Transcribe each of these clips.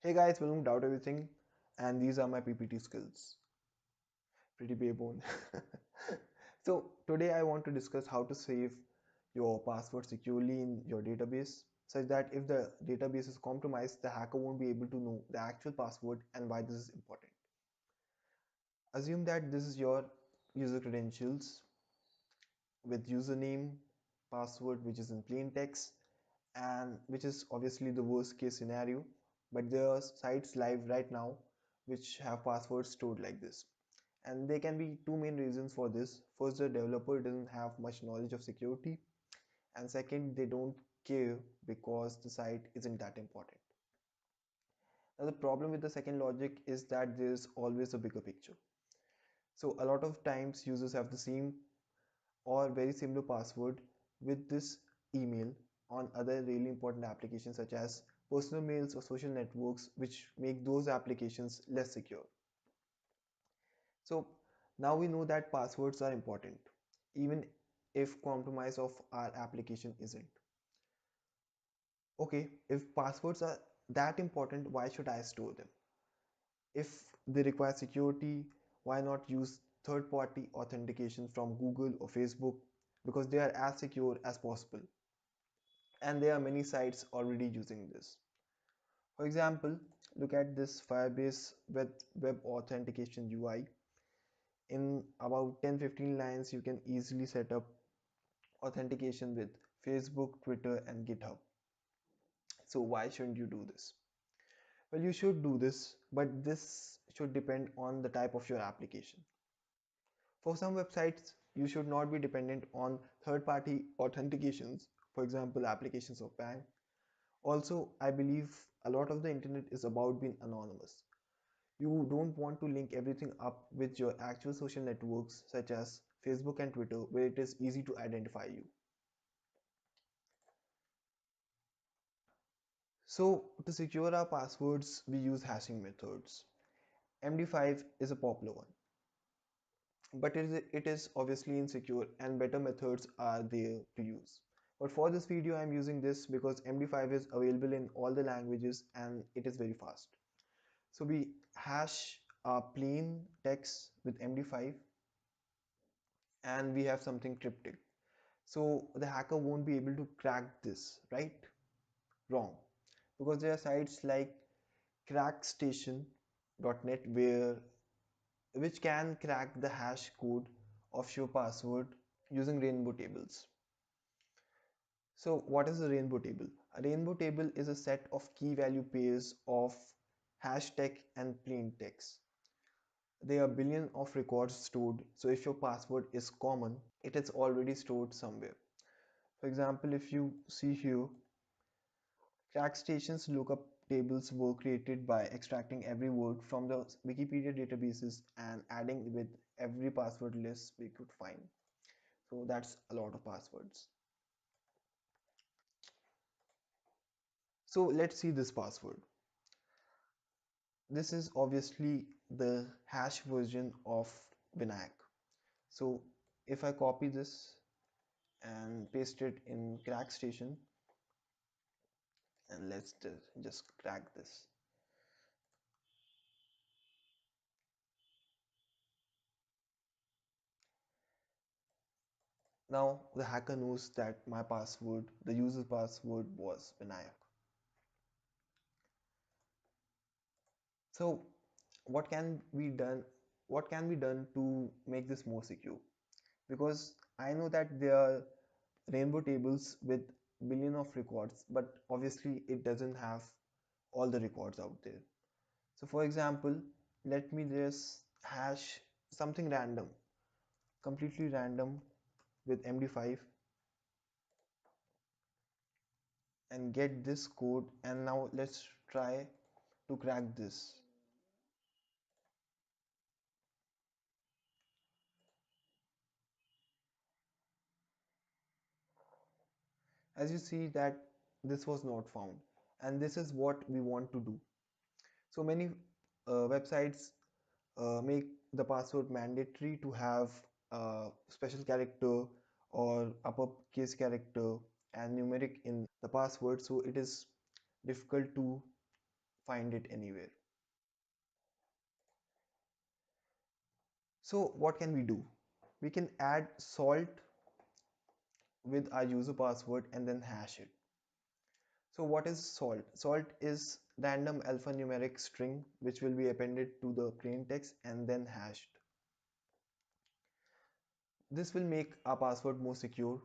Hey guys, welcome to Doubt Everything, and these are my PPT skills. Pretty bare bone. So today I want to discuss how to save your password securely in your database, such that if the database is compromised, the hacker won't be able to know the actual password and why this is important. Assume that this is your user credentials with username, password which is in plain text, and which is obviously the worst case scenario, but there are sites live right now which have passwords stored like this, and there can be two main reasons for this. First, the developer doesn't have much knowledge of security, and second, they don't care because the site isn't that important. Now the problem with the second logic is that there's always a bigger picture. So a lot of times users have the same or very similar password with this email on other really important applications such as personal mails or social networks, which make those applications less secure. So now we know that passwords are important, even if compromise of our application isn't. Okay, if passwords are that important, why should I store them? If they require security, why not use third-party authentication from Google or Facebook? Because they are as secure as possible. And there are many sites already using this. For example, look at this Firebase web authentication UI. In about 10-15 lines, you can easily set up authentication with Facebook, Twitter, and GitHub. So why shouldn't you do this? Well, you should do this, but this should depend on the type of your application. For some websites, you should not be dependent on third-party authentications, for example, applications of bank. Also, I believe a lot of the internet is about being anonymous. You don't want to link everything up with your actual social networks such as Facebook and Twitter, where it is easy to identify you. So to secure our passwords, we use hashing methods. MD5 is a popular one, but it is obviously insecure and better methods are there to use. But for this video, I'm using this because MD5 is available in all the languages and it is very fast. So we hash plain text with MD5 and we have something cryptic. So the hacker won't be able to crack this, right? Wrong. Because there are sites like crackstation.net which can crack the hash code of your password using rainbow tables. So what is a rainbow table? A rainbow table is a set of key value pairs of hashtag and plain text. There are billions of records stored, so if your password is common, it is already stored somewhere. For example, if you see here, crack stations lookup tables were created by extracting every word from the Wikipedia databases and adding with every password list we could find. So that's a lot of passwords. So let's see this password. This is obviously the hash version of Vinayak. So if I copy this and paste it in crack station, and let's just crack this. Now the hacker knows that my password, the user password was Vinayak. So what can be done? What can be done to make this more secure? Because I know that there are rainbow tables with billion of records, but obviously it doesn't have all the records out there. So for example, let me just hash something random, completely random with MD5 and get this code, and now let's try to crack this. As you see that this was not found, and this is what we want to do. So many websites make the password mandatory to have a special character or uppercase character and numeric in the password, so it is difficult to find it anywhere. So what can we do? We can add salt with our user password and then hash it. So what is salt? Salt is random alphanumeric string which will be appended to the plain text and then hashed. This will make our password more secure,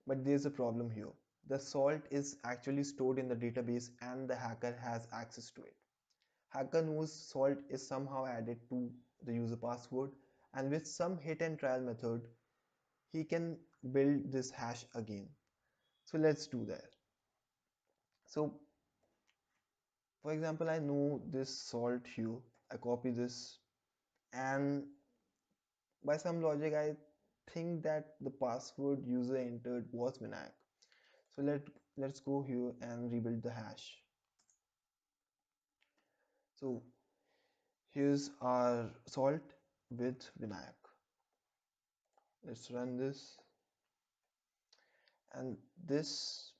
but there's a problem here. The salt is actually stored in the database and the hacker has access to it. Hacker knows salt is somehow added to the user password, and with some hit and trial method, he can build this hash again. So let's do that. So for example, I know this salt here. I copy this, and by some logic, I think that the password user entered was Vinayak. So let's go here and rebuild the hash. So here's our salt with Vinayak. Let's run this, and this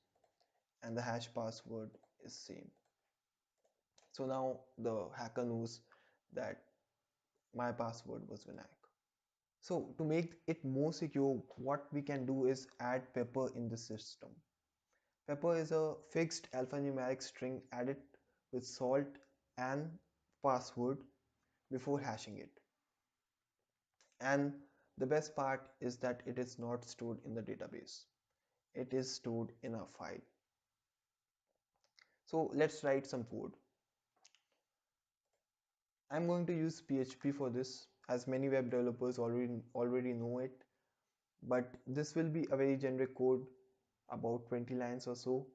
and the hash password is same. So now the hacker knows that my password was Vinayak. So to make it more secure, what we can do is add pepper in the system. Pepper is a fixed alphanumeric string added with salt and password before hashing it. And the best part is that it is not stored in the database. It is stored in a file. So let's write some code. I'm going to use PHP for this, as many web developers already know it, but this will be a very generic code, about 20 lines or so,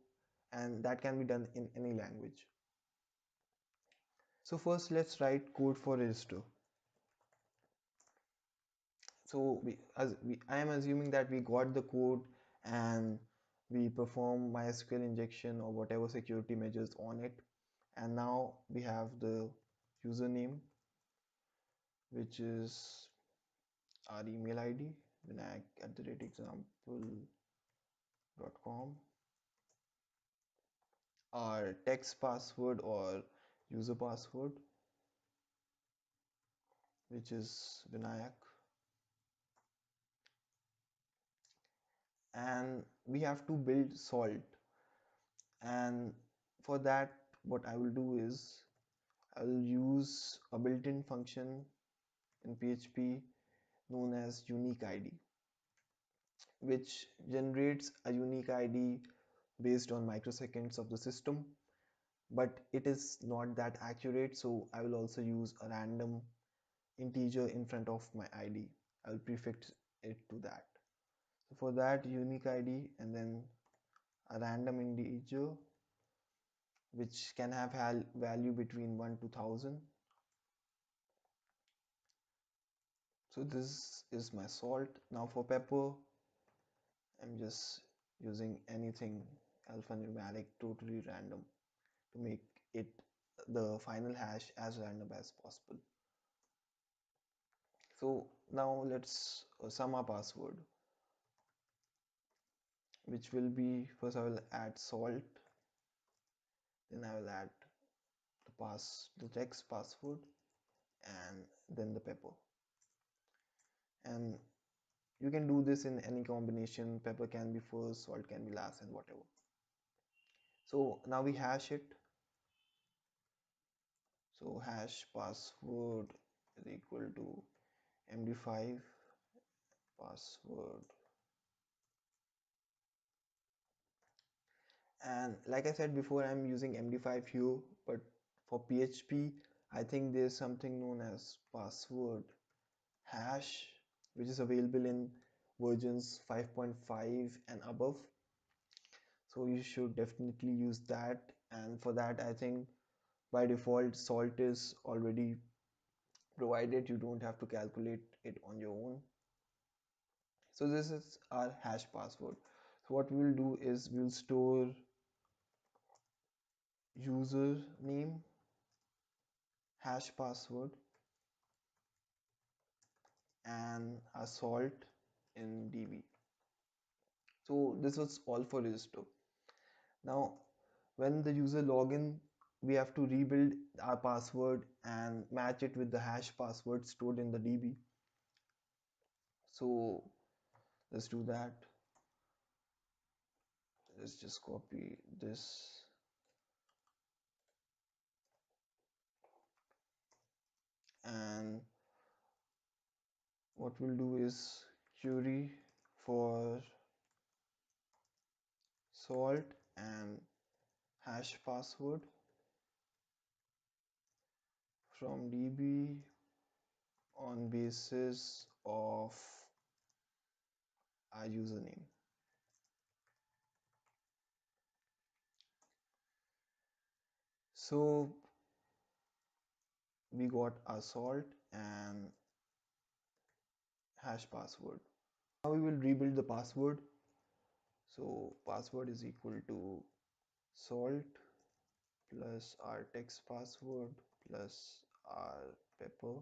and that can be done in any language. So first let's write code for register. So I am assuming that we got the code and we perform MySQL injection or whatever security measures on it, and now we have the username, which is our email ID, vinayak@example.com, our text password or user password, which is Vinayak, and we have to build salt. And for that, what I will do is I will use a built-in function in PHP known as unique ID, which generates a unique ID based on microseconds of the system, but it is not that accurate, so I will also use a random integer in front of my ID. I will prefix it to that. So for that, unique ID and then a random integer which can have value between 1 to 1000. So this is my salt. Now for pepper, I'm just using anything alphanumeric, totally random, to make it the final hash as random as possible. So now let's sum our password, which will be, first I will add salt, then I will add the text password, and then the pepper. And you can do this in any combination. Pepper can be first, salt can be last, and whatever. So now we hash it. So hash password is equal to md5 password. And like I said before, I'm using md5 here, but for PHP I think there's something known as password hash, which is available in versions 5.5 and above. So you should definitely use that, and for that I think by default salt is already provided. You don't have to calculate it on your own. So this is our hash password. So what we will do is we'll store username, hash password, and a salt in db. So this was all for register. Now when the user login we have to rebuild our password and match it with the hash password stored in the DB. So let's do that. Let's just copy this and what we'll do is query for salt and hash password from DB on basis of our username. So we got our salt and hash password. Now we will rebuild the password. So password is equal to salt plus our text password plus our pepper,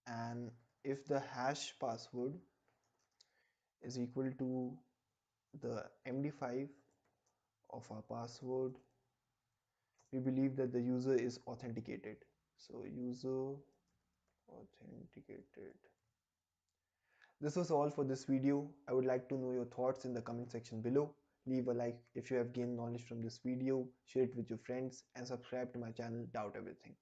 and if the hash password is equal to the MD5 of our password, we believe that the user is authenticated. So user authenticated. This was all for this video. I would like to know your thoughts in the comment section below. Leave a like if you have gained knowledge from this video, share it with your friends, and subscribe to my channel Doubt Everything.